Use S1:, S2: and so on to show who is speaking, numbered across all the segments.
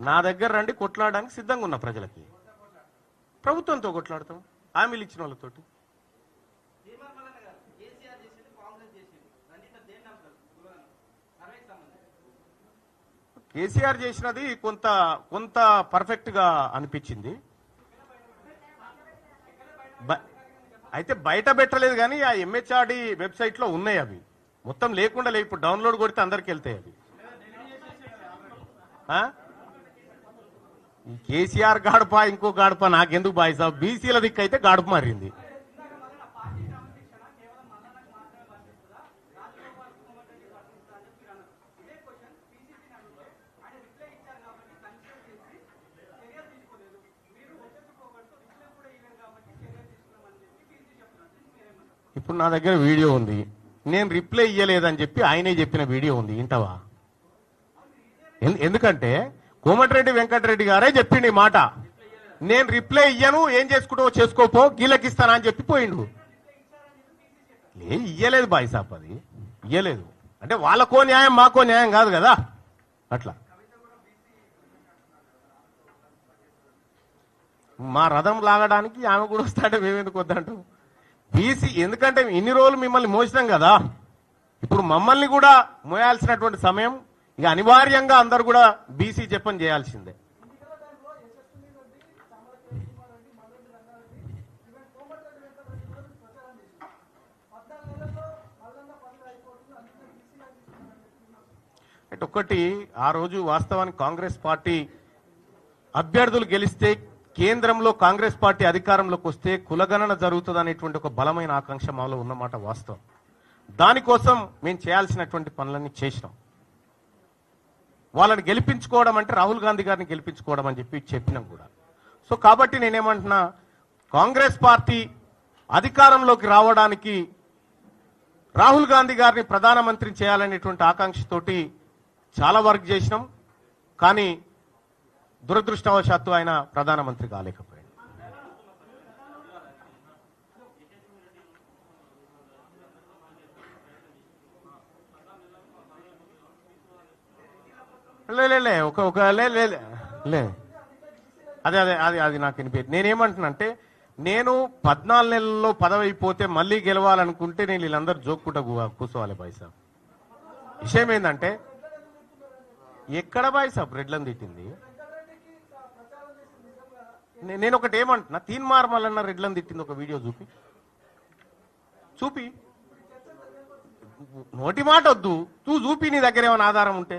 S1: నా దగ్గర రండి, కొట్లాడడానికి సిద్ధంగా ఉన్న ప్రజలకి. ప్రభుత్వంతో కొట్లాడతాం, హామీలు ఇచ్చిన వాళ్ళతోటి. కేసీఆర్ చేసినది కొంత కొంత పర్ఫెక్ట్ గా అనిపించింది. అయితే బయట పెట్టలేదు, కానీ ఆ ఎంహెచ్ఆర్డి వెబ్సైట్ లో ఉన్నాయి అవి. మొత్తం లేకుండా లేవు, ఇప్పుడు డౌన్లోడ్ కొడితే అందరికి వెళ్తాయి అవి. ఈ కేసీఆర్ గాడుపా ఇంకో గాడుపా నాకెందుకు బాయ్ సాబ్, బీసీల దిక్కు అయితే గాడుపు మారింది. ఇప్పుడు నా దగ్గర వీడియో ఉంది, నేను రిప్లై ఇయ్యలేదని చెప్పి ఆయనే చెప్పిన వీడియో ఉంది, ఇంటవా? ఎందుకంటే కోమటిరెడ్డి వెంకటరెడ్డి గారే చెప్పిండు ఈ మాట, నేను రిప్లై ఇయ్యను, ఏం చేసుకుంటావో చేసుకోపో, గీలకిస్తానా అని చెప్పి పోయిండు. ఇయ్యలేదు బాయ్ సాబ్, అది ఇయ్యలేదు. అంటే వాళ్ళకో న్యాయం మాకో న్యాయం కాదు కదా, అట్లా. మా రథం లాగడానికి ఆమె కూడా వస్తాడే, మేమెందుకు వద్దంటాం? బీసీ ఎందుకంటే ఇన్ని రోజులు మిమ్మల్ని మోసినాం కదా, ఇప్పుడు మమ్మల్ని కూడా మోయాల్సినటువంటి సమయం. ఇక అనివార్యంగా అందరు కూడా బీసీ చెప్పని చేయాల్సిందే. అంటే ఒకటి, ఆ రోజు వాస్తవానికి కాంగ్రెస్ పార్టీ అభ్యర్థులు గెలిస్తే, కేంద్రంలో కాంగ్రెస్ పార్టీ అధికారంలోకి వస్తే కులగణన జరుగుతుంది అనేటువంటి ఒక బలమైన ఆకాంక్ష మాలో ఉన్నమాట వాస్తవం. దానికోసం మేము చేయాల్సినటువంటి పనులన్నీ చేసినాం. వాళ్ళని గెలిపించుకోవడం అంటే రాహుల్ గాంధీ గారిని గెలిపించుకోవడం అని చెప్పినాం కూడా. సో కాబట్టి నేనేమంటున్నా, కాంగ్రెస్ పార్టీ అధికారంలోకి రావడానికి రాహుల్ గాంధీ గారిని ప్రధానమంత్రిని చేయాలనేటువంటి ఆకాంక్షతోటి చాలా వర్క్ చేసినాం. కానీ దురదృష్టవశాత్తు ఆయన ప్రధానమంత్రి కాలేకపోయాడు. లే అదే అదే అది అది నాకు వినిపించదు. నేనేమంటున్నా అంటే, నేను 14 నెలల్లో పదవి అయిపోతే మళ్ళీ గెలవాలనుకుంటే నేను వీళ్ళందరూ జోక్కుంటా కూర్చోవాలి బాయ్ సాబ్. విషయం ఏంటంటే, ఎక్కడ బాయ్ సాబ్ రెడ్లను తిట్టింది? నేను ఒకటి ఏమంటున్నా, తీన్మార్ మల్లన్న రెడ్లను తిట్టింది ఒక వీడియో చూపి నోటి మాట వద్దు, చూపి నీ దగ్గర ఏమైనా ఆధారం ఉంటే.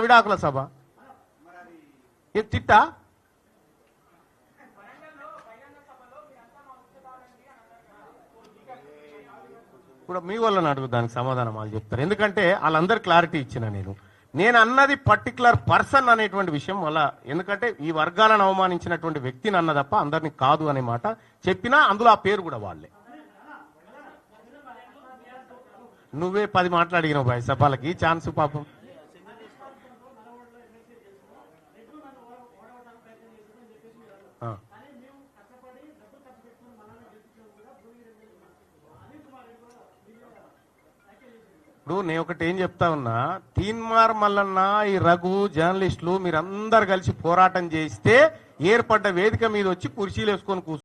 S1: విడాకుల సభ తిట్టా? ఇప్పుడు మీ వాళ్ళని అడుగు, దానికి సమాధానం వాళ్ళు చెప్తారు. ఎందుకంటే వాళ్ళందరూ క్లారిటీ ఇచ్చిన నేను అన్నది పర్టికులర్ పర్సన్ అనేటువంటి విషయం వల్ల. ఎందుకంటే ఈ వర్గాలను అవమానించినటువంటి వ్యక్తిని అన్న తప్ప అందరినీ కాదు అనే మాట చెప్పినా అందులో ఆ పేరు కూడా వాళ్ళే. నువ్వే 10 మాట్లాడినావు బాయ్ సభలకి ఛాన్స్ పాపం. ఇప్పుడు నేను ఒకటి ఏం చెప్తా ఉన్నా, తీన్మార్ మల్లన్న, ఈ రఘు, జర్నలిస్టులు మీరందరు కలిసి పోరాటం చేస్తే ఏర్పడ్డ వేదిక మీద వచ్చి కుర్చీలు వేసుకొని కూర్చో.